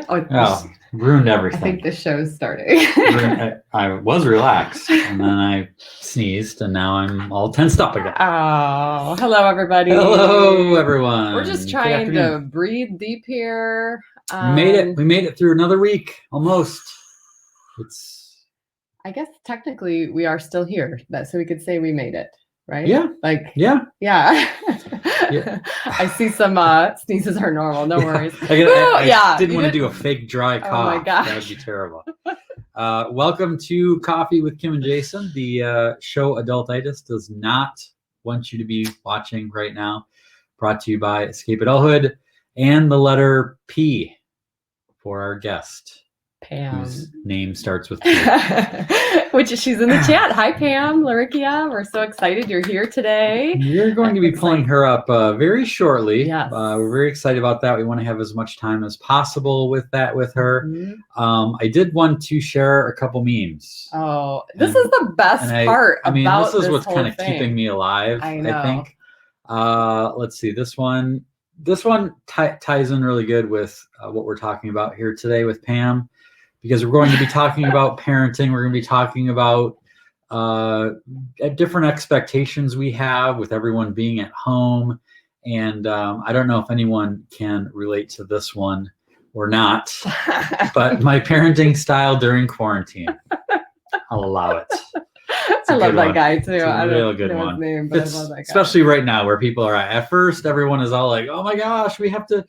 Oh, ruined everything. I think the show's starting. I was relaxed, and then I sneezed, and now I'm all tensed up again. Oh, hello, everybody. Hello, everyone. We're just trying to breathe deep here. We made it. We made it through another week, almost. I guess technically we are still here, so we could say we made it, right? Yeah. Yeah. I see some sneezes are normal. No worries. I didn't want to do a fake dry cough. Oh my gosh. That would be terrible. Welcome to Coffee with Kim and Jason. The show Adultitis does not want you to be watching right now. Brought to you by Escape Adulthood and the letter P for our guest, Pam, whose name starts with P. Which she's in the chat. Hi, Pam Laricchia. We're so excited you're here today. You're going to be pulling her up very shortly. Yes. We're very excited about that. We want to have as much time as possible with her. Mm-hmm. I did want to share a couple memes. Oh, this is the best part. This is what's kind of keeping me alive. I know. I think. Let's see. This one ties in really good with what we're talking about here today with Pam. Because we're going to be talking about parenting. We're going to be talking about different expectations we have with everyone being at home. And I don't know if anyone can relate to this one or not, but my parenting style during quarantine. I'll allow it. I love that guy too. It's a real good one. His name, but I love that guy. Especially right now where people are at first, everyone is all like, oh my gosh, we have to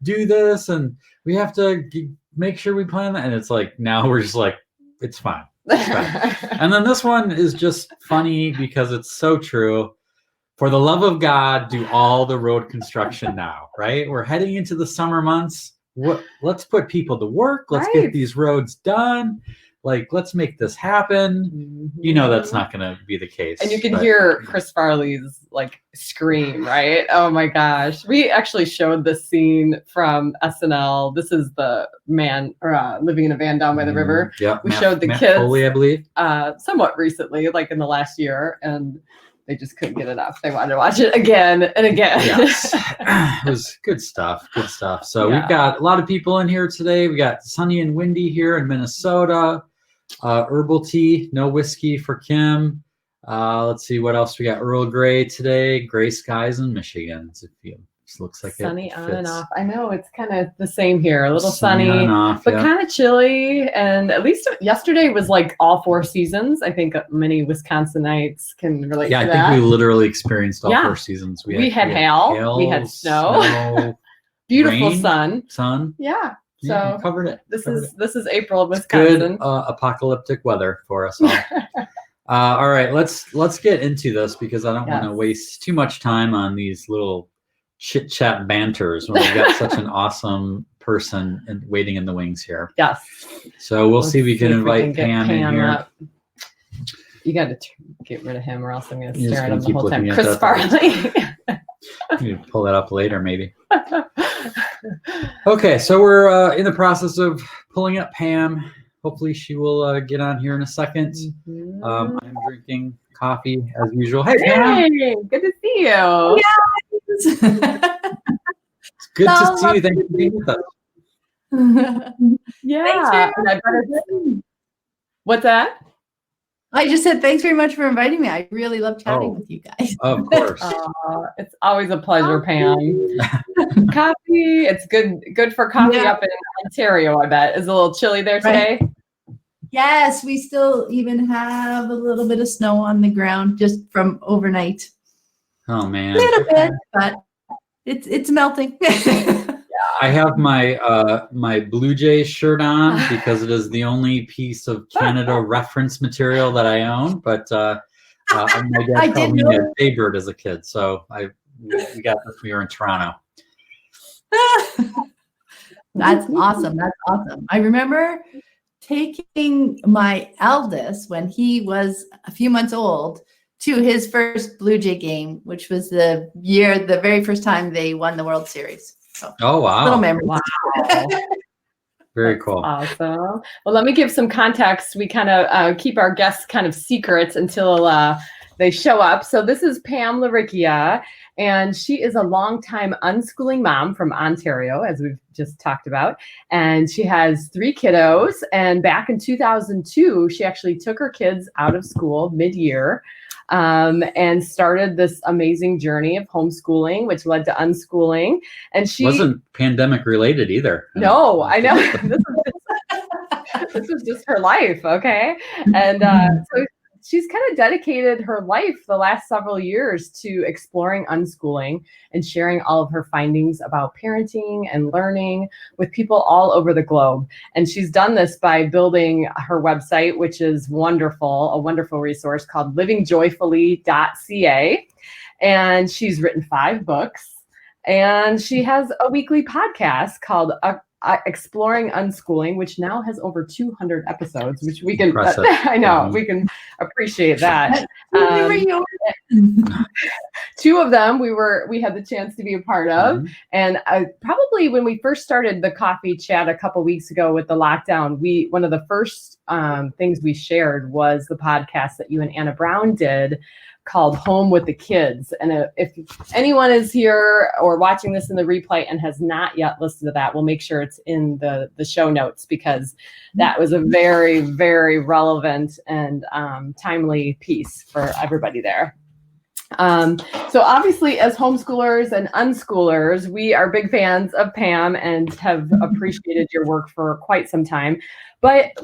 do this and we have to make sure we plan that. And it's like, now we're just like, it's fine. It's fine. And then this one is just funny because it's so true. For the love of God, do all the road construction now, right? We're heading into the summer months. Let's put people to work. Let's get these roads done. Like, let's make this happen. Mm-hmm. You know that's not going to be the case. And you can hear Chris Farley's like scream, right? Oh my gosh. We actually showed this scene from SNL. This is the man living in a van down by the river. Yeah. We showed the kids, Foley, I believe, somewhat recently, like in the last year, and they just couldn't get enough. They wanted to watch it again and again. Yes. It was good stuff. Good stuff. So we've got a lot of people in here today. We got sunny and windy here in Minnesota. Herbal tea, no whiskey for Kim. Let's see what else we got. Earl Grey today. Gray skies in Michigan. It looks like sunny on and off. I know it's kind of the same here. A little sunny, on and off, but kind of chilly. And at least yesterday was like all four seasons. I think many Wisconsinites can relate to that. Yeah, I think we literally experienced all four seasons. We had hail. We had snow. Beautiful rain, sun. Yeah. Yeah, so covered it. This is April of Wisconsin. Good apocalyptic weather for us all. All right, let's get into this because I don't want to waste too much time on these little chit chat banters when we've got such an awesome person waiting in the wings here. Yes. So we'll see if we can invite Pam in here. Up. You got to get rid of him, or else I'm going to stare at him the whole time. Chris Farley. You can pull that up later, maybe. Okay, so we're in the process of pulling up Pam. Hopefully she will get on here in a second. Mm-hmm. I'm drinking coffee as usual. Hey, Pam. Hey, good to see you. It's good to see you. Thank you for being with us. Yeah. What's that? I just said thanks very much for inviting me. I really love chatting with you guys. Of course. It's always a pleasure, Pam. Coffee, it's good for coffee up in Ontario, I bet. Is it a little chilly there today? Right. Yes, we still even have a little bit of snow on the ground just from overnight. Oh man. A little bit, but it's melting. I have my Blue Jays shirt on because it is the only piece of Canada reference material that I own. But my dad called me a Jaybird as a kid, so we got this when we were in Toronto. That's awesome. That's awesome. I remember taking my eldest when he was a few months old to his first Blue Jay game, which was the very first time they won the World Series. So, oh, wow. Little memory. Wow. Very cool. Awesome. Well, let me give some context. We kind of keep our guests kind of secrets until they show up. So this is Pam Laricchia, And she is a longtime unschooling mom from Ontario, as we've just talked about. And she has 3 kiddos. And back in 2002, she actually took her kids out of school mid-year and started this amazing journey of homeschooling, which led to unschooling. And she wasn't pandemic related either. No, I know. This was just her life. Okay. And so she's kind of dedicated her life the last several years to exploring unschooling and sharing all of her findings about parenting and learning with people all over the globe. And she's done this by building her website, which is wonderful, a wonderful resource called livingjoyfully.ca. And she's written 5 books. And she has a weekly podcast called Exploring Unschooling, which now has over 200 episodes, which we can, I know, we can appreciate that. 2 of them we had the chance to be a part of. And probably when we first started the coffee chat a couple weeks ago with the lockdown, one of the first things we shared was the podcast that you and Anna Brown did called Home with the Kids. And if anyone is here or watching this in the replay and has not yet listened to that, we'll make sure it's in the show notes, because that was a very, very relevant and timely piece for everybody there. So obviously, as homeschoolers and unschoolers, we are big fans of Pam and have appreciated your work for quite some time. But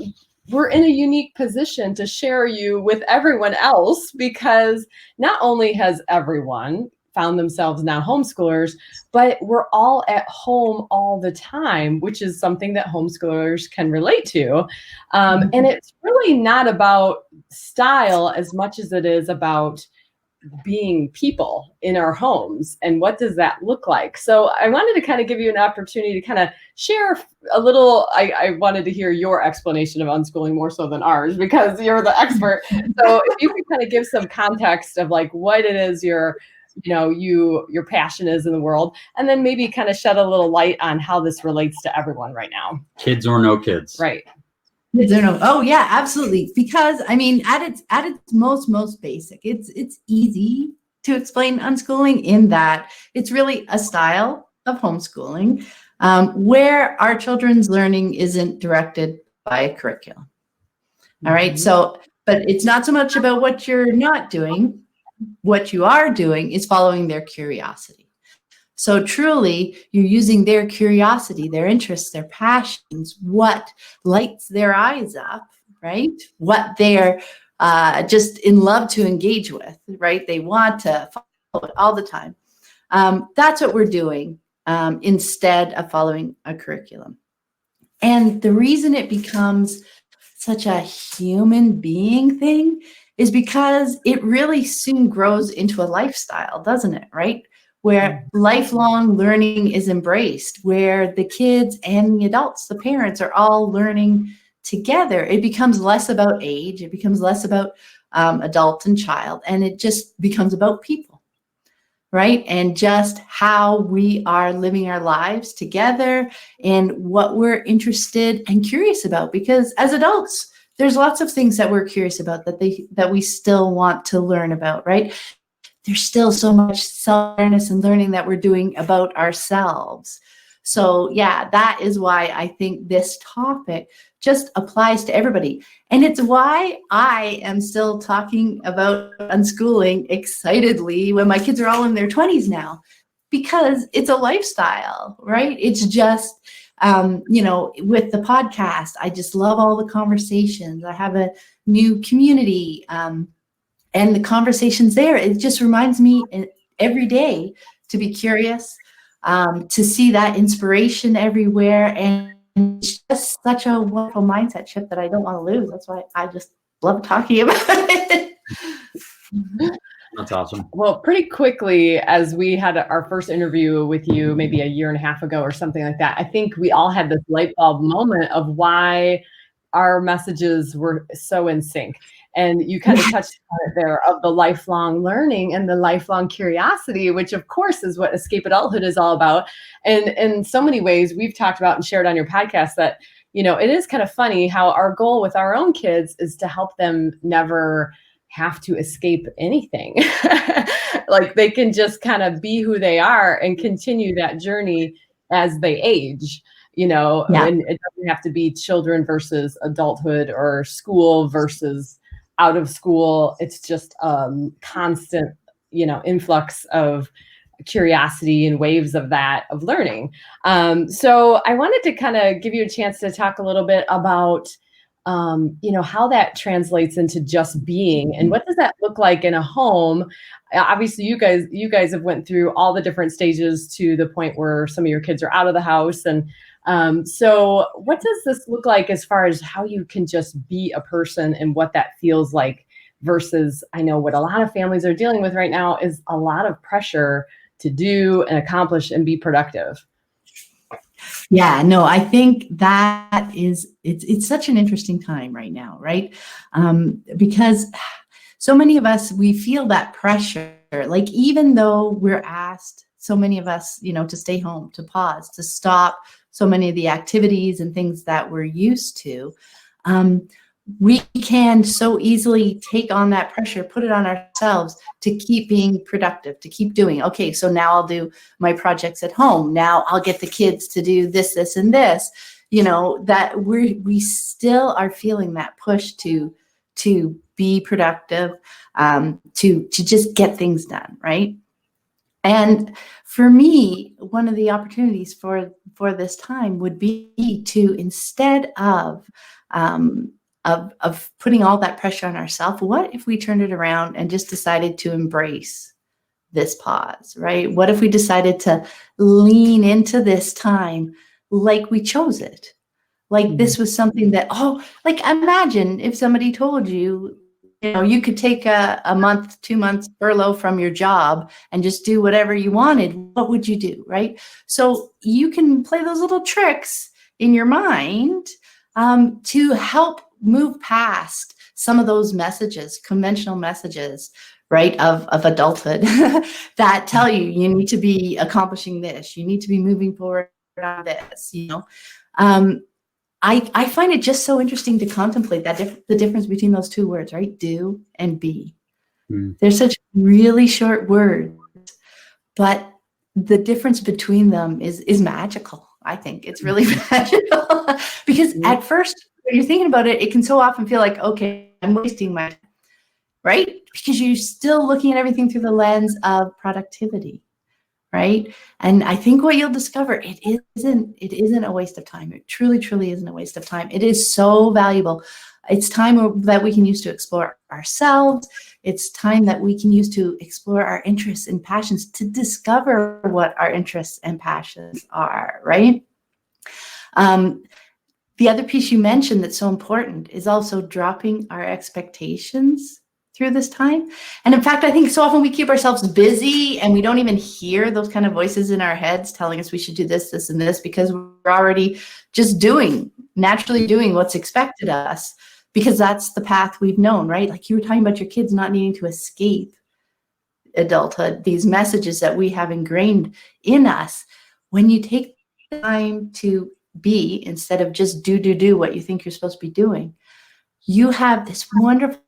we're in a unique position to share you with everyone else, because not only has everyone found themselves now homeschoolers, but we're all at home all the time, which is something that homeschoolers can relate to. And it's really not about style as much as it is about being people in our homes, and what does that look like? So I wanted to kind of give you an opportunity to kind of share a little. I wanted to hear your explanation of unschooling more so than ours, because you're the expert. So if you could kind of give some context of like what it is your passion is in the world, and then maybe kind of shed a little light on how this relates to everyone right now. Kids or no kids. Right. Oh yeah, absolutely. Because I mean, at its most basic, it's easy to explain unschooling in that it's really a style of homeschooling where our children's learning isn't directed by a curriculum. All right. So, but it's not so much about what you're not doing. What you are doing is following their curiosity. So truly, you're using their curiosity, their interests, their passions, what lights their eyes up, right? What they're just in love to engage with, right? They want to follow it all the time. That's what we're doing instead of following a curriculum. And the reason it becomes such a human being thing is because it really soon grows into a lifestyle, doesn't it, right? Where lifelong learning is embraced, where the kids and the adults, the parents, are all learning together. It becomes less about age. It becomes less about adult and child, and it just becomes about people, right? And just how we are living our lives together and what we're interested and curious about. Because as adults, there's lots of things that we're curious about that we still want to learn about, right? There's still so much self-awareness and learning that we're doing about ourselves. So yeah, that is why I think this topic just applies to everybody. And it's why I am still talking about unschooling excitedly when my kids are all in their 20s now, because it's a lifestyle, right? It's just, with the podcast, I just love all the conversations. I have a new community, and the conversations there, it just reminds me every day to be curious, to see that inspiration everywhere. And it's just such a wonderful mindset shift that I don't want to lose. That's why I just love talking about it. That's awesome. Well, pretty quickly, as we had our first interview with you maybe a year and a half ago or something like that, I think we all had this light bulb moment of why our messages were so in sync. And you kind of touched on it there, of the lifelong learning and the lifelong curiosity, which of course is what Escape Adulthood is all about. And in so many ways, we've talked about and shared on your podcast that, it is kind of funny how our goal with our own kids is to help them never have to escape anything. Like they can just kind of be who they are and continue that journey as they age, and it doesn't have to be children versus adulthood or school versus out of school. It's just constant, influx of curiosity and waves of learning. So I wanted to kind of give you a chance to talk a little bit about how that translates into just being, and what does that look like in a home? Obviously, you guys have went through all the different stages to the point where some of your kids are out of the house, and so what does this look like as far as how you can just be a person and what that feels like? Versus, I know what a lot of families are dealing with right now is a lot of pressure to do and accomplish and be productive. Yeah, no, I think that it's such an interesting time right now, right? Because so many of us, we feel that pressure, like even though we're asked, so many of us, to stay home, to pause, to stop so many of the activities and things that we're used to, we can so easily take on that pressure, put it on ourselves to keep being productive, to keep doing. Okay, so now I'll do my projects at home. Now I'll get the kids to do this, this, and this. That we still are feeling that push to be productive, to just get things done, right? And for me, one of the opportunities for this time would be to, instead of putting all that pressure on ourselves, what if we turned it around and just decided to embrace this pause, right? What if we decided to lean into this time like we chose it? Like this was something that, like imagine if somebody told you, you could take a month, 2 months furlough from your job and just do whatever you wanted. What would you do, right? So you can play those little tricks in your mind to help move past some of those messages, conventional messages, right, of adulthood that tell you need to be accomplishing this, you need to be moving forward on this. I find it just so interesting to contemplate the difference between those two words, right? Do and be. They're such really short words, but the difference between them is magical. I think it's really magical because at first, when you're thinking about it, it can so often feel like, okay, I'm wasting my time, right? Because you're still looking at everything through the lens of productivity, right? And I think what you'll discover, it isn't a waste of time. It truly, truly isn't a waste of time. It is so valuable. It's time that we can use to explore ourselves. It's time that we can use to explore our interests and passions, to discover what our interests and passions are, right? The other piece you mentioned that's so important is also dropping our expectations through this time. And in fact, I think so often we keep ourselves busy and we don't even hear those kind of voices in our heads telling us we should do this, this, and this, because we're already just naturally doing what's expected of us, because that's the path we've known, right? Like you were talking about your kids not needing to escape adulthood, these messages that we have ingrained in us. When you take time to be, instead of just do what you think you're supposed to be doing, you have this wonderful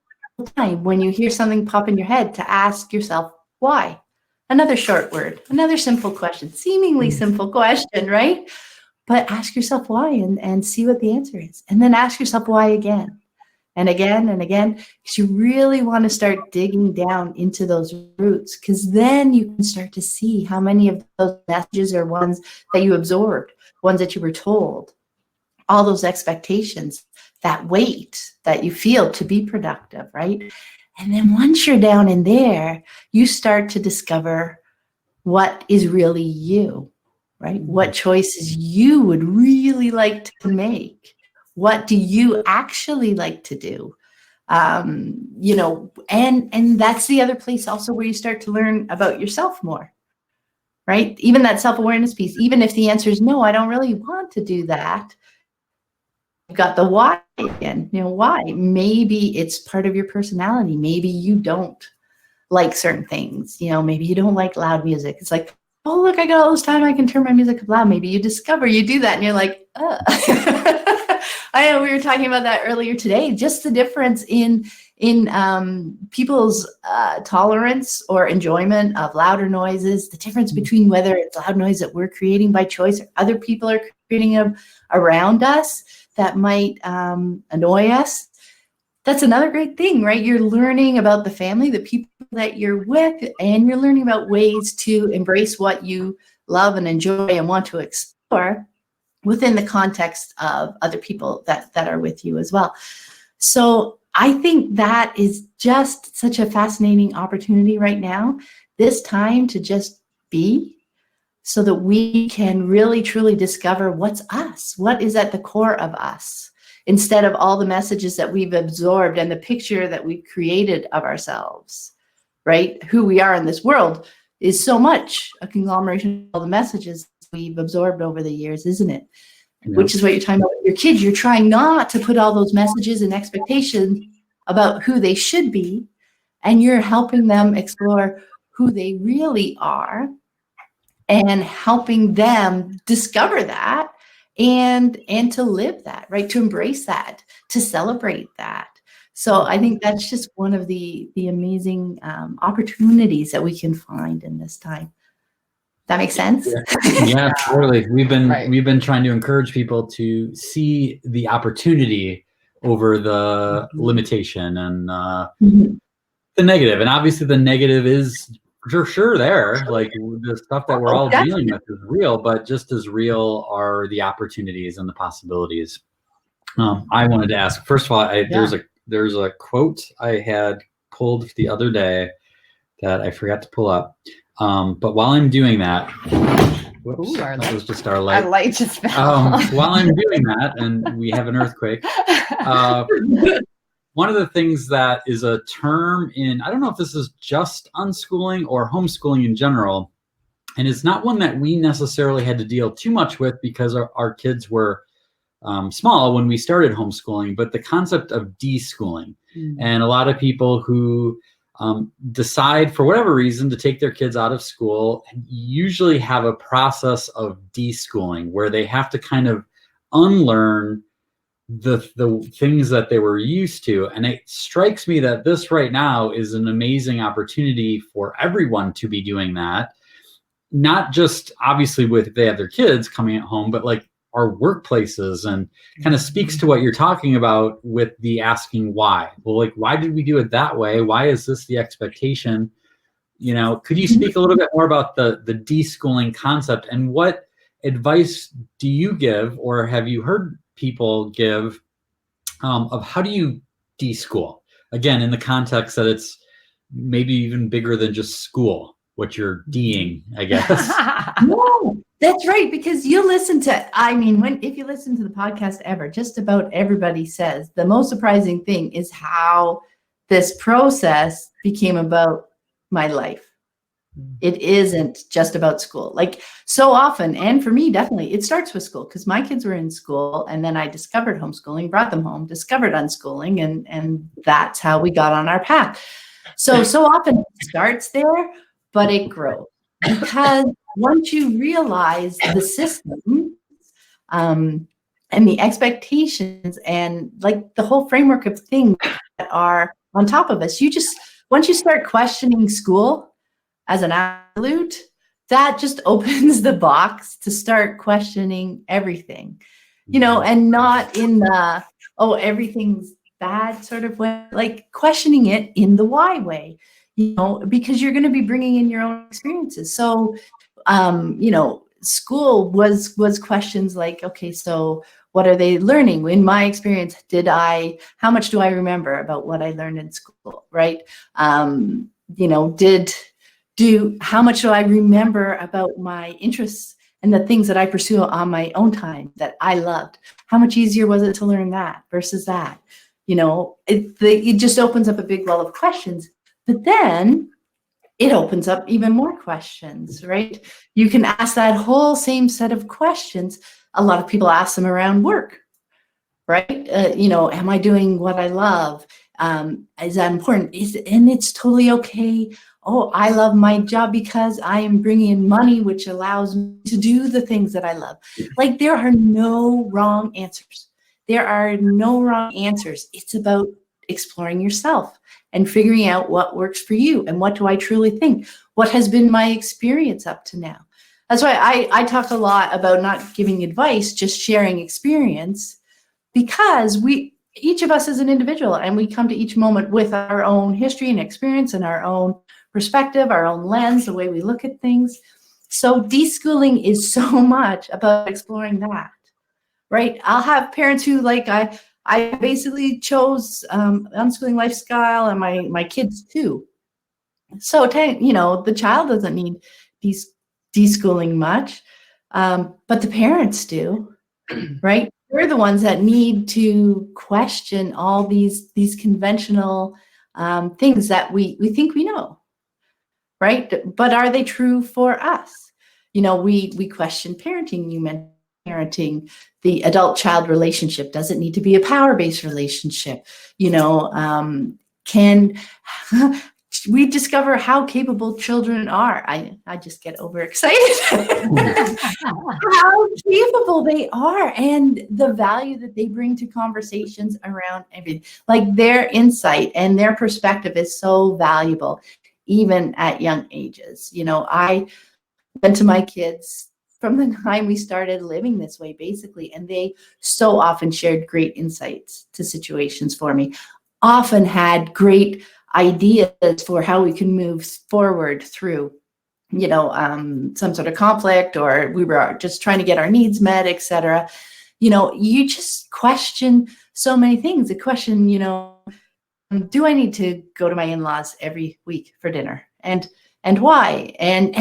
time when you hear something pop in your head to ask yourself why. Another short word, another simple question, seemingly simple question, right? But ask yourself why and see what the answer is. And then ask yourself why again and again and again, because you really want to start digging down into those roots, because then you can start to see how many of those messages are ones that you absorbed, ones that you were told, all those expectations, that weight that you feel to be productive, right? And then once you're down in there, you start to discover what is really you, right? What choices you would really like to make. What do you actually like to do? And that's the other place also where you start to learn about yourself more, right? Even that self-awareness piece, even if the answer is no, I don't really want to do that. You've got the why again. Why? Maybe it's part of your personality. Maybe you don't like certain things. Maybe you don't like loud music. It's like, oh, look, I got all this time. I can turn my music up loud. Maybe you discover you do that and you're like, I know we were talking about that earlier today. Just the difference in people's tolerance or enjoyment of louder noises. The difference between whether it's loud noise that we're creating by choice or other people are creating around us that might annoy us. That's another great thing, right? You're learning about the family, the people that you're with, and you're learning about ways to embrace what you love and enjoy and want to explore within the context of other people that are with you as well. So I think that is just such a fascinating opportunity right now, this time to just be, so that we can really truly discover what's us, what is at the core of us, instead of all the messages that we've absorbed and the picture that we've created of ourselves, right? Who we are in this world is so much a conglomeration of all the messages we've absorbed over the years, isn't it? Yeah. Which is what you're talking about with your kids. You're trying not to put all those messages and expectations about who they should be, and you're helping them explore who they really are and helping them discover that and to live that, right? To embrace that, to celebrate that. So I think that's just one of the amazing opportunities that we can find in this time. That makes sense? Yeah, totally. We've been trying to encourage people to see the opportunity over the limitation and the negative. And obviously the negative is for sure there. Like the stuff that we're all dealing with is real, but just as real are the opportunities and the possibilities. I wanted to ask, first of all, there's a quote I had pulled the other day that I forgot to pull up. But while I'm doing that, whoops, that was just our light. Our light just fell. While I'm doing that, and we have an earthquake, one of the things that is a term in, I don't know if this is just unschooling or homeschooling in general, and it's not one that we necessarily had to deal too much with because our kids were small when we started homeschooling, but the concept of deschooling. And a lot of people who decide for whatever reason to take their kids out of school usually have a process of deschooling where they have to kind of unlearn the things that they were used to. And it strikes me that this right now is an amazing opportunity for everyone to be doing that. Not just obviously with if they have their kids coming at home, but like our workplaces, and kind of speaks to what you're talking about with the asking why. Well, like, why did we do it that way? Why is this the expectation? You know, could you speak a little bit more about the deschooling concept, and what advice do you give, or have you heard people give of how do you deschool? Again, in the context that it's maybe even bigger than just school, what you're deing, I guess. No, that's right. Because you listen to, if you listen to the podcast ever, just about everybody says the most surprising thing is how this process became about my life. It isn't just about school. Like so often, and for me, definitely, it starts with school because my kids were in school, and then I discovered homeschooling, brought them home, discovered unschooling, and that's how we got on our path. So often it starts there, but it grows because once you realize the system and the expectations and like the whole framework of things that are on top of us, once you start questioning school as an absolute, that just opens the box to start questioning everything, and not in the, everything's bad sort of way, like questioning it in the why way, because you're going to be bringing in your own experiences. So, school was questions like, okay, so what are they learning? In my experience, how much do I remember about what I learned in school, right? How much do I remember about my interests and the things that I pursue on my own time that I loved? How much easier was it to learn that versus that? It just opens up a big well of questions, but then it opens up even more questions, right? You can ask that whole same set of questions. A lot of people ask them around work, right? Am I doing what I love? Is that important? And it's totally okay. Oh, I love my job because I am bringing in money, which allows me to do the things that I love. Like there are no wrong answers. There are no wrong answers. It's about exploring yourself and figuring out what works for you and what do I truly think? What has been my experience up to now? That's why I talk a lot about not giving advice, just sharing experience, because each of us is an individual and we come to each moment with our own history and experience and our own perspective, our own lens, the way we look at things. So deschooling is so much about exploring that, right? I'll have parents who I basically chose unschooling lifestyle and my kids too. So, the child doesn't need deschooling much, but the parents do, right? We're the ones that need to question all these conventional things that we think we know, right? But are they true for us? We question parenting. You mentioned parenting, the adult-child relationship. Does it need to be a power-based relationship? Can we discover how capable children are? I just get overexcited. How capable they are and the value that they bring to conversations around everything. Like their insight and their perspective is so valuable, even at young ages. I went to my kids from the time we started living this way, basically, and they so often shared great insights to situations for me, often had great ideas for how we can move forward through, some sort of conflict, or we were just trying to get our needs met, etc. You just question so many things. The question, do I need to go to my in-laws every week for dinner? And why? And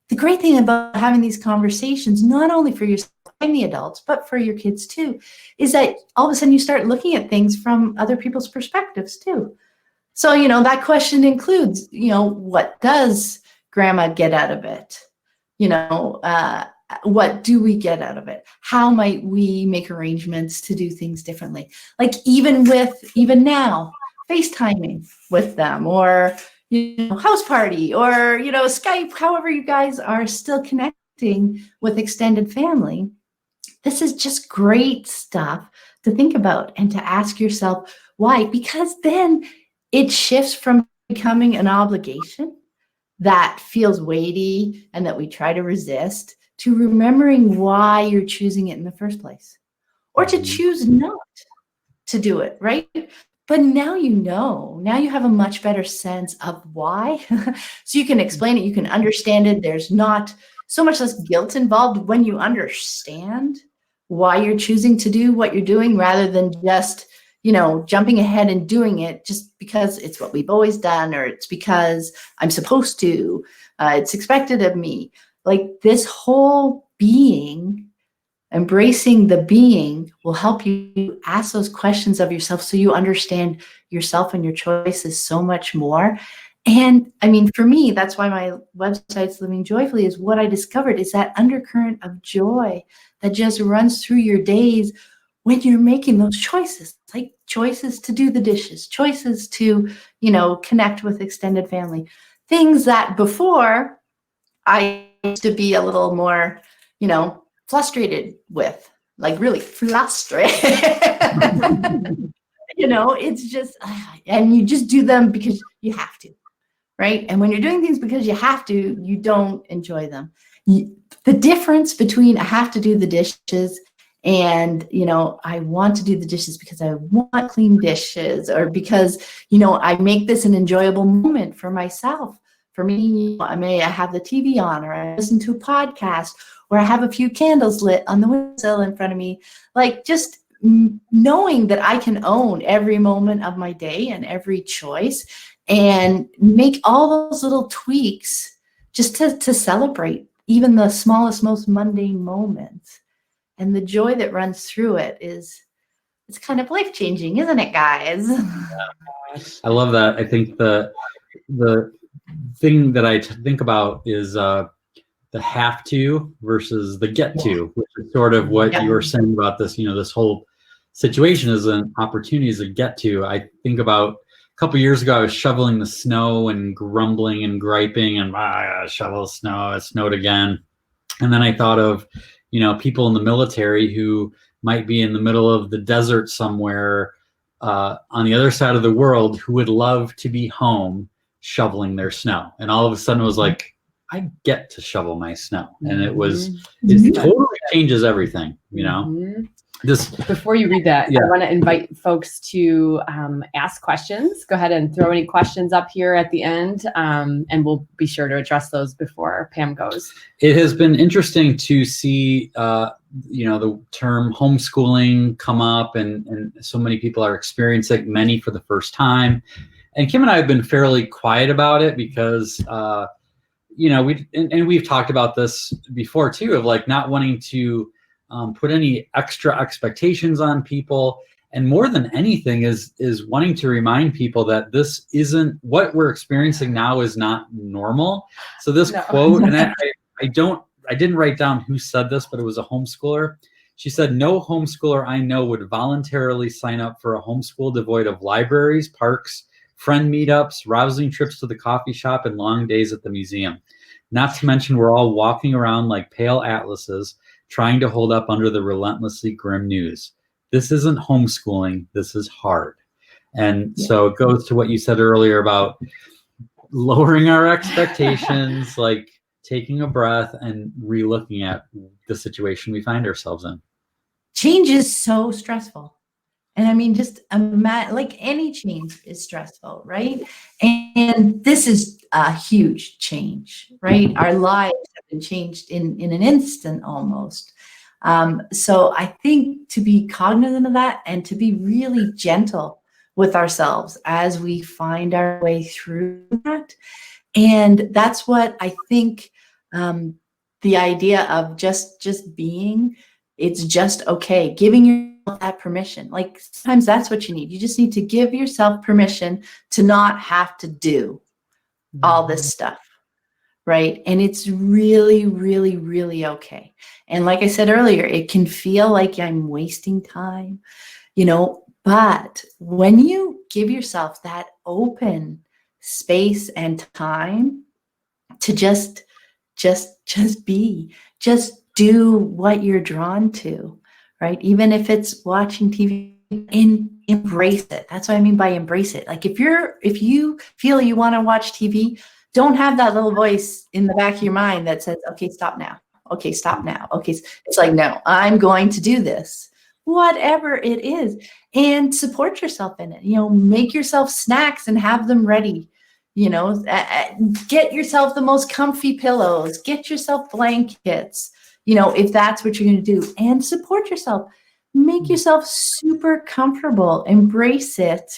the great thing about having these conversations, not only for yourself and the adults, but for your kids too, is that all of a sudden you start looking at things from other people's perspectives too. So, that question includes, what does grandma get out of it? What do we get out of it? How might we make arrangements to do things differently? Like even now, FaceTiming with them, or house party, or Skype, however you guys are still connecting with extended family. This is just great stuff to think about and to ask yourself why, because then it shifts from becoming an obligation that feels weighty and that we try to resist, to remembering why you're choosing it in the first place, or to choose not to do it, right? But now now you have a much better sense of why. So you can explain it, you can understand it. There's not so much less guilt involved when you understand why you're choosing to do what you're doing, rather than just, jumping ahead and doing it just because it's what we've always done, or it's because I'm supposed to, it's expected of me. Like this whole being, embracing the being, will help you ask those questions of yourself, so you understand yourself and your choices so much more. And I mean, for me, that's why my website's Living Joyfully, is what I discovered is that undercurrent of joy that just runs through your days when you're making those choices, like choices to do the dishes, choices to, connect with extended family, things that before I used to be a little more, frustrated with, like really frustrated. It's just, and you just do them because you have to, right? And when you're doing things because you have to, you don't enjoy them. The difference between I have to do the dishes and, I want to do the dishes because I want clean dishes, or because, I make this an enjoyable moment for myself. For me, I have the TV on, or I listen to a podcast, or I have a few candles lit on the windowsill in front of me. Like just knowing that I can own every moment of my day and every choice, and make all those little tweaks just to celebrate even the smallest, most mundane moments. And the joy that runs through it it's kind of life-changing, isn't it, guys? I love that. I think the thing that I think about is the have to versus the get to, which is sort of what you were saying about this, this whole situation is an opportunity as a get to. I think about a couple of years ago, I was shoveling the snow and grumbling and griping and I gotta shovel the snow. It snowed again. And then I thought of, people in the military who might be in the middle of the desert somewhere on the other side of the world who would love to be home shoveling their snow. And all of a sudden it was like, I get to shovel my snow. And it totally changes everything, you know? Before you read that, I want to invite folks to ask questions. Go ahead and throw any questions up here at the end, and we'll be sure to address those before Pam goes. It has been interesting to see, the term homeschooling come up, and so many people are experiencing, many for the first time. And Kim and I have been fairly quiet about it because, we've talked about this before too, of like not wanting to put any extra expectations on people, and more than anything is wanting to remind people that this isn't what we're experiencing now is not normal. So this quote, and I didn't write down who said this, but it was a homeschooler. She said, "No homeschooler I know would voluntarily sign up for a homeschool devoid of libraries, parks, friend meetups, rousing trips to the coffee shop, and long days at the museum. Not to mention we're all walking around like pale atlases, trying to hold up under the relentlessly grim news. This isn't homeschooling. This is hard." And so it goes to what you said earlier about lowering our expectations, like taking a breath and re-looking at the situation we find ourselves in. Change is so stressful. And I mean, just like any change is stressful, right? And this is a huge change, right? Our lives have been changed in an instant almost. So I think to be cognizant of that and to be really gentle with ourselves as we find our way through that. And that's what I think the idea of just being, it's just okay, giving yourself that permission. Like sometimes that's what you need. You just need to give yourself permission to not have to do all this stuff, right? And it's really, really, really okay. And like I said earlier, it can feel like I'm wasting time, but when you give yourself that open space and time to just be, just do what you're drawn to, right? Even if it's watching TV, embrace it. That's what I mean by embrace it. Like if you feel you want to watch TV, don't have that little voice in the back of your mind that says, okay, stop now. Okay, stop now. Okay. It's like, no, I'm going to do this, whatever it is, and support yourself in it. Make yourself snacks and have them ready. Get yourself the most comfy pillows, get yourself blankets, if that's what you're going to do, and support yourself. Make yourself super comfortable. Embrace it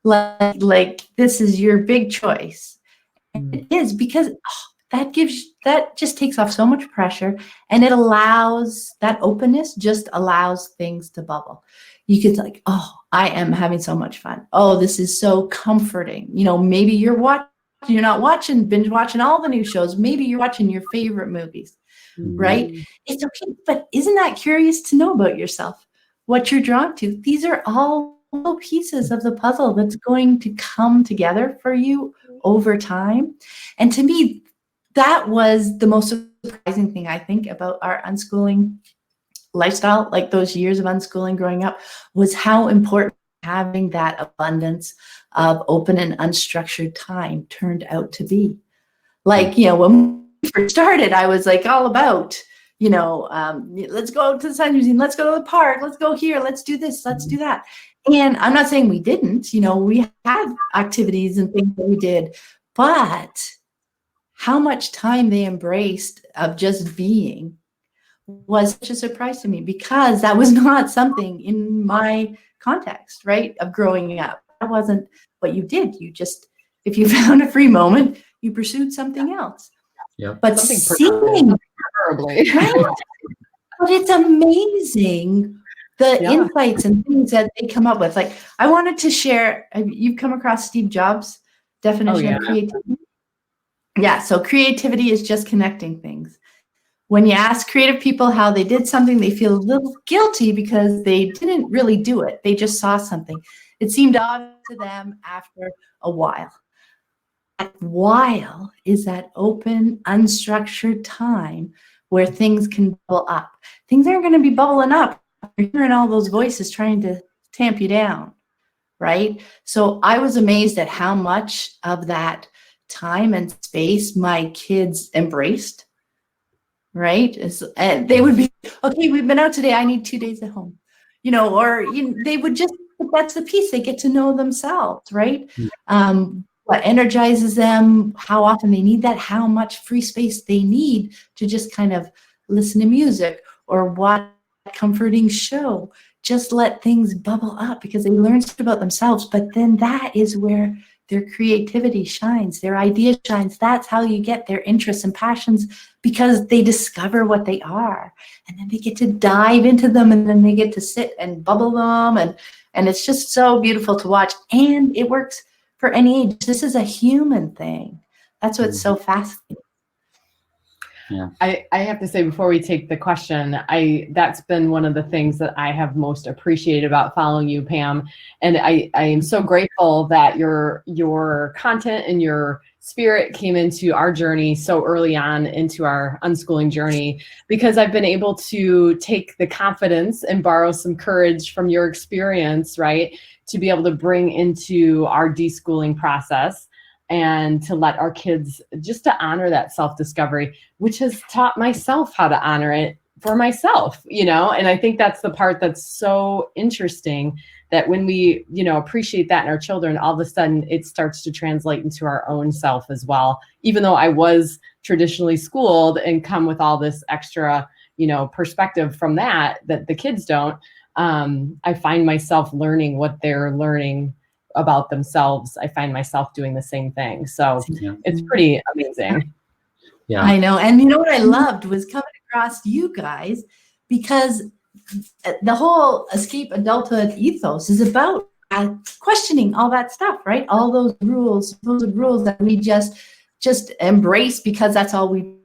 like this is your big choice. And it is, because that just takes off so much pressure, and it allows that openness, just allows things to bubble. You could like, oh, I am having so much fun. Oh, this is so comforting. Maybe you're not binge watching all the new shows. Maybe you're watching your favorite movies, right? It's okay. But isn't that curious to know about yourself, what you're drawn to? These are all little pieces of the puzzle that's going to come together for you over time. And to me, that was the most surprising thing, I think, about our unschooling lifestyle, like those years of unschooling growing up, was how important having that abundance of open and unstructured time turned out to be. Like, when we first started, I was like all about, let's go to the science museum, let's go to the park, let's go here, let's do this, let's do that. And I'm not saying we didn't, we had activities and things that we did, but how much time they embraced of just being was such a surprise to me, because that was not something in my context, right, of growing up. That wasn't what you did. You just, if you found a free moment, you pursued something else. Yeah. But seeing, preferably. right? But it's amazing the insights and things that they come up with. Like, I wanted to share, you've come across Steve Jobs' definition of creativity? Yeah, so creativity is just connecting things. When you ask creative people how they did something, they feel a little guilty because they didn't really do it. They just saw something. It seemed obvious to them after a while. That while is that open, unstructured time where things can bubble up. Things aren't going to be bubbling up you're hearing all those voices trying to tamp you down, right? So I was amazed at how much of that time and space my kids embraced, right? And they would be, okay, we've been out today. I need 2 days at home, or they would just, that's the piece. They get to know themselves, right? What energizes them, how often they need that, how much free space they need to just kind of listen to music or watch a comforting show. Just let things bubble up because they learn stuff about themselves. But then that is where their creativity shines, their idea shines. That's how you get their interests and passions, because they discover what they are. And then they get to dive into them, and then they get to sit and bubble them. And it's just so beautiful to watch. And it works for any age. This is a human thing. That's what's so fascinating. Yeah. I have to say, before we take the question, that's been one of the things that I have most appreciated about following you, Pam. And I am so grateful that your content and your spirit came into our journey so early on into our unschooling journey, because I've been able to take the confidence and borrow some courage from your experience, right, to be able to bring into our deschooling process, and to let our kids just to honor that self-discovery, which has taught myself how to honor it for myself, and I think that's the part that's so interesting, that when we, appreciate that in our children, all of a sudden it starts to translate into our own self as well. Even though I was traditionally schooled and come with all this extra, perspective from that the kids don't, I find myself learning what they're learning about themselves. I find myself doing the same thing. So it's pretty amazing. Yeah, I know. And what I loved was coming across you guys, because the whole escape adulthood ethos is about questioning all that stuff, right? All those rules that we just embrace because that's all we,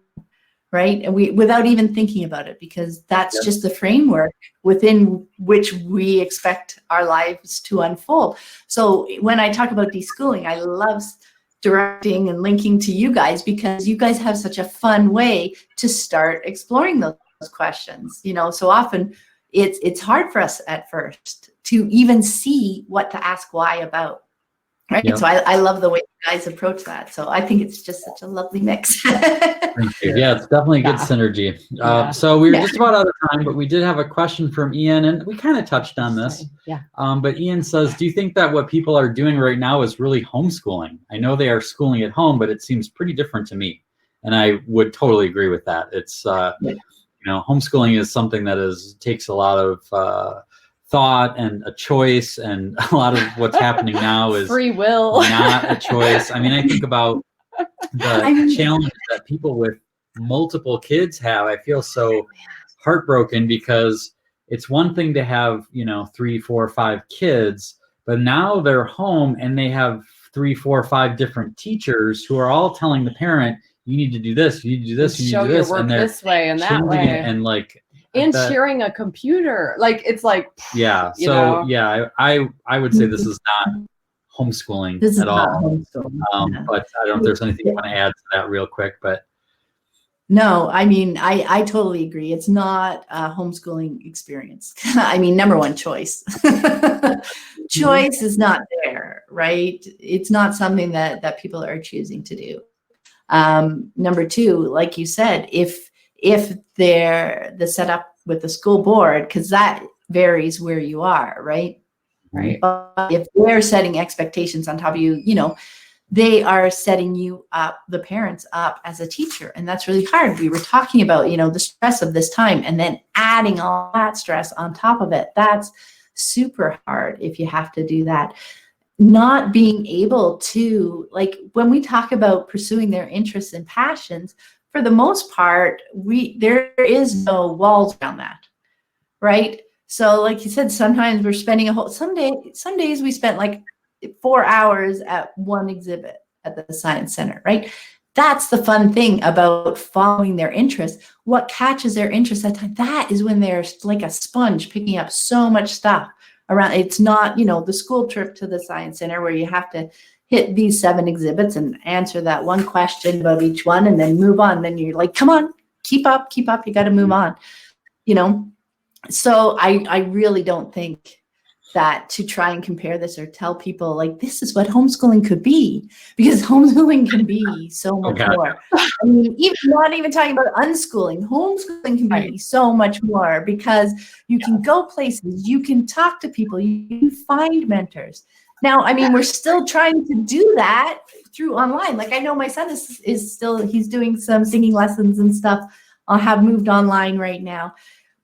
right? And we, without even thinking about it, because that's just the framework within which we expect our lives to unfold. So when I talk about deschooling, I love directing and linking to you guys, because you guys have such a fun way to start exploring those questions. So often it's hard for us at first to even see what to ask why about. Right. Yeah. So I love the way you guys approach that. So I think it's just such a lovely mix. Thank you. Yeah, it's definitely a good synergy. So we were just about out of time, but we did have a question from Ian, and we kind of touched on this. Yeah. But Ian says, do you think that what people are doing right now is really homeschooling? I know they are schooling at home, but it seems pretty different to me. And I would totally agree with that. It's, homeschooling is something that takes a lot of thought and a choice, and a lot of what's happening now is free will, not a choice. I mean, I think about the challenges that people with multiple kids have. I feel so heartbroken, because it's one thing to have 3, 4, 5 kids, but now they're home and they have 3, 4, 5 different teachers who are all telling the parent, you need to do this, you need to do this, you need to do this, and they're this way and that way, and sharing a computer, it's like I would say this is not homeschooling at all. But I don't know if there's anything you want to add to that real quick. But no, I mean, I totally agree. It's not a homeschooling experience. I mean, number one, choice. Choice is not there, right? It's not something that people are choosing to do. Number two, like you said, if they're the setup with the school board, because that varies where you are, right? Right. But if they're setting expectations on top of you, they are setting you up, the parents up, as a teacher. And that's really hard. We were talking about, the stress of this time, and then adding all that stress on top of it. That's super hard if you have to do that. Not being able to, when we talk about pursuing their interests and passions, for the most part, there is no walls around that, right? So like you said, sometimes we're spending some days we spent 4 hours at one exhibit at the Science Center, right? That's the fun thing about following their interests. What catches their interest at that time, that is when they're like a sponge picking up so much stuff around. It's not, the school trip to the Science Center where you have to hit these 7 exhibits and answer that one question about each one and then move on. Then you're like, come on, keep up. You got to move on, So I really don't think that to try and compare this or tell people like this is what homeschooling could be, because homeschooling can be so much more. I mean, even not even talking about unschooling, homeschooling can be so much more, because you can go places, you can talk to people, you can find mentors. Now, I mean, we're still trying to do that through online. Like I know my son is still, he's doing some singing lessons and stuff. I'll have moved online right now,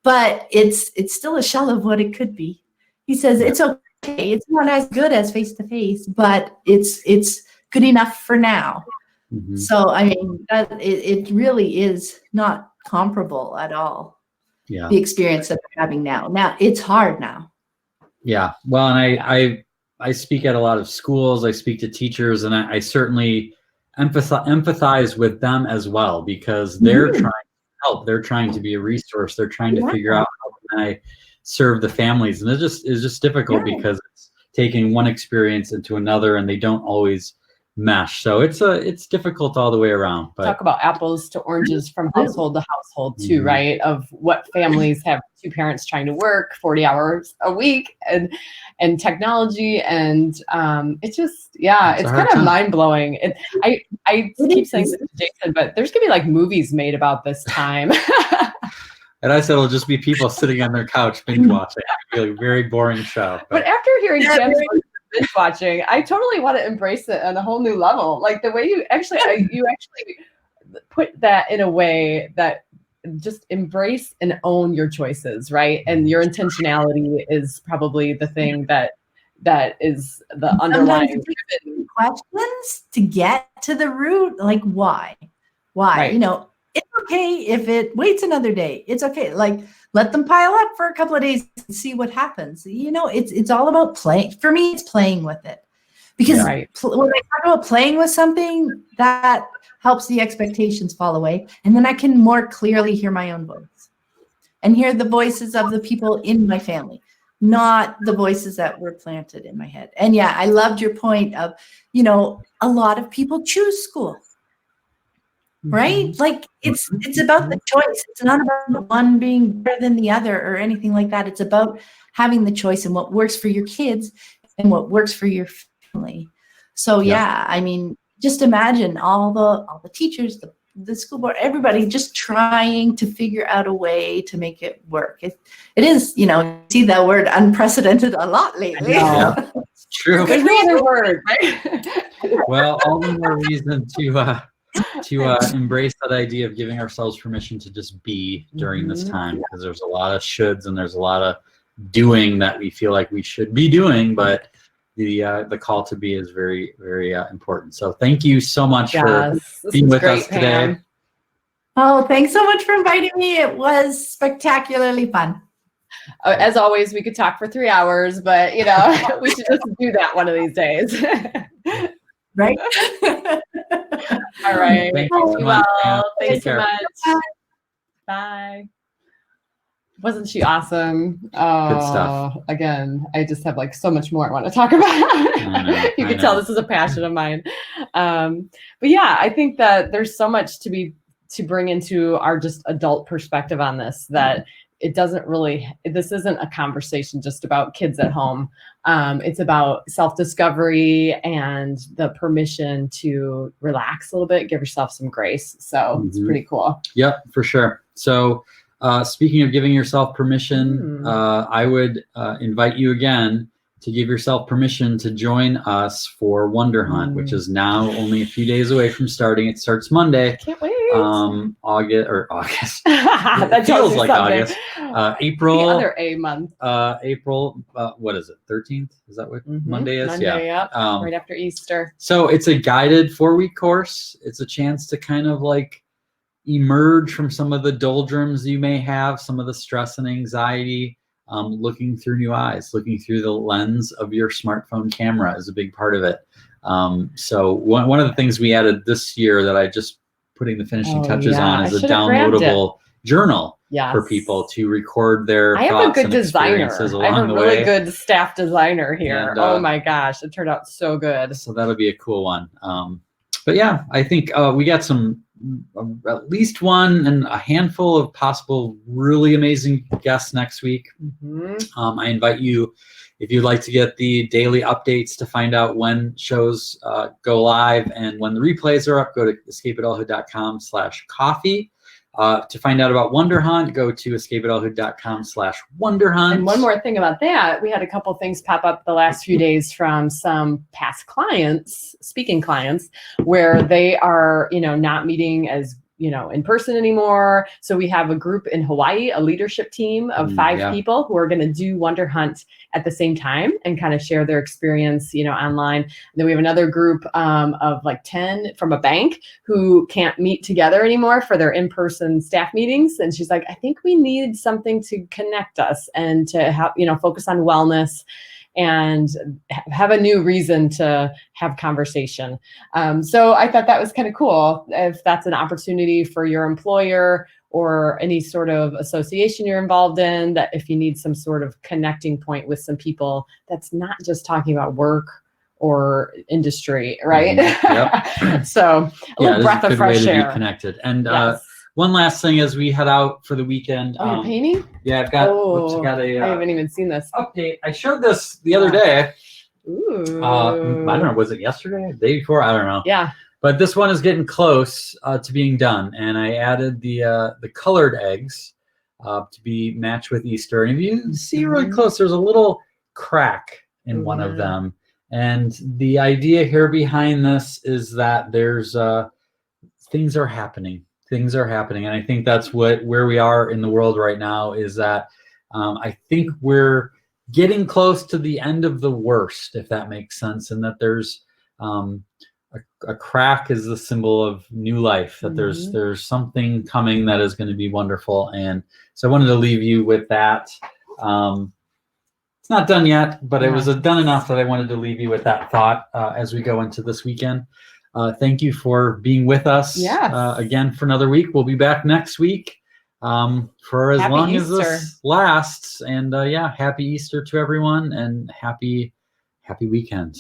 but it's still a shell of what it could be. He says it's okay. It's not as good as face-to-face, but it's good enough for now. Mm-hmm. So, I mean, it really is not comparable at all. Yeah. The experience that they're having now. Now, it's hard now. Yeah. Well, and I speak at a lot of schools. I speak to teachers, and I certainly empathize with them as well, because they're trying to help. They're trying to be a resource. They're trying to figure out how can I serve the families, and it's just difficult because it's taking one experience into another, and they don't always mesh. So it's difficult all the way around. But talk about apples to oranges from household to household too, right? Of what families have two parents trying to work 40 hours a week, and technology, and it's just it's kind of mind blowing. I keep saying this to Jason, but there's gonna be like movies made about this time. And I said it'll just be people sitting on their couch binge watching. It'll be a very boring show. But after hearing Pam's binge watching, I totally want to embrace it on a whole new level. Like the way you actually put that in a way that just embrace and own your choices, right? And your intentionality is probably the thing that is the underlying questions to get to the root. Like why? Right. You know, it's okay if it waits another day. It's okay. Like let them pile up for a couple of days and see what happens. You know, it's all about playing. For me, it's playing with it. Because when I talk about playing with something, that helps the expectations fall away. And then I can more clearly hear my own voice and hear the voices of the people in my family, not the voices that were planted in my head. And yeah, I loved your point of, you know, a lot of people choose school. Right? Like it's about the choice. It's not about one being better than the other or anything like that. It's about having the choice and what works for your kids and what works for your family. So yeah, I mean, just imagine all the teachers, the school board, everybody just trying to figure out a way to make it work. It is, you know, see that word unprecedented a lot lately. It's true. There's no other word, right? Well, all the more reason to embrace that idea of giving ourselves permission to just be during this time, because there's a lot of shoulds and there's a lot of doing that we feel like we should be doing, but the call to be is very, very important. So thank you so much for being with us today. Pam. Oh, thanks so much for inviting me. It was spectacularly fun. As always, we could talk for 3 hours, but you know, we should just do that one of these days. Right? All right. Thank you so much. Thanks so much. Bye. Wasn't she awesome? Oh, good stuff. Again, I just have like so much more I want to talk about. You can tell this is a passion of mine. But yeah, I think that there's so much to bring into our just adult perspective on this, that it doesn't really, this isn't a conversation just about kids at home. It's about self-discovery and the permission to relax a little bit, give yourself some grace. So it's pretty cool. Yep, for sure. So speaking of giving yourself permission, I would invite you again to give yourself permission to join us for Wonder Hunt, which is now only a few days away from starting. It starts Monday. Can't wait. August. That feels like something. August. April. The other A month. April. What is it? 13th? Is that what Monday is? Monday, yeah. Right after Easter. So it's a guided 4-week course. It's a chance to kind of like emerge from some of the doldrums you may have, some of the stress and anxiety. Looking through new eyes, looking through the lens of your smartphone camera is a big part of it. So one of the things we added this year that I just putting the finishing touches on is a downloadable journal for people to record their thoughts and experiences along the way. I have a really good staff designer here. And, oh my gosh, it turned out so good. So that'll be a cool one. But yeah, I think we got some at least one and a handful of possible really amazing guests next week. I invite you, if you'd like to get the daily updates to find out when shows go live and when the replays are up, go to escapeadulthood.com/coffee. To find out about Wonder Hunt, go to escapeadulthood.com/Wonder Hunt. And one more thing about that, we had a couple things pop up the last few days from some past clients, speaking clients, where they are, not meeting as in person anymore. So we have a group in Hawaii, a leadership team of 5 people who are going to do Wonder Hunt at the same time and kind of share their experience, online. And then we have another group of like 10 from a bank who can't meet together anymore for their in-person staff meetings. And she's like, I think we need something to connect us and to have, focus on wellness and have a new reason to have conversation. So I thought that was kind of cool. If that's an opportunity for your employer or any sort of association you're involved in, that if you need some sort of connecting point with some people, that's not just talking about work or industry, right? Yep. So a little breath of fresh air. To be connected. And one last thing as we head out for the weekend. Oh, you're painting? Yeah, I've got. I haven't even seen this update. I showed this the other day. Ooh. I don't know. Was it yesterday? The day before? I don't know. Yeah. But this one is getting close to being done, and I added the colored eggs to be matched with Easter. And if you see really close, there's a little crack in one of them. And the idea here behind this is that there's things are happening. Things are happening, and I think that's where we are in the world right now. Is that I think we're getting close to the end of the worst, if that makes sense, and that there's a crack is the symbol of new life. That there's something coming that is going to be wonderful, and so I wanted to leave you with that. It's not done yet, but it was done enough that I wanted to leave you with that thought as we go into this weekend. Thank you for being with us again for another week. We'll be back next week for as long as this lasts. And happy Easter to everyone, and happy weekend.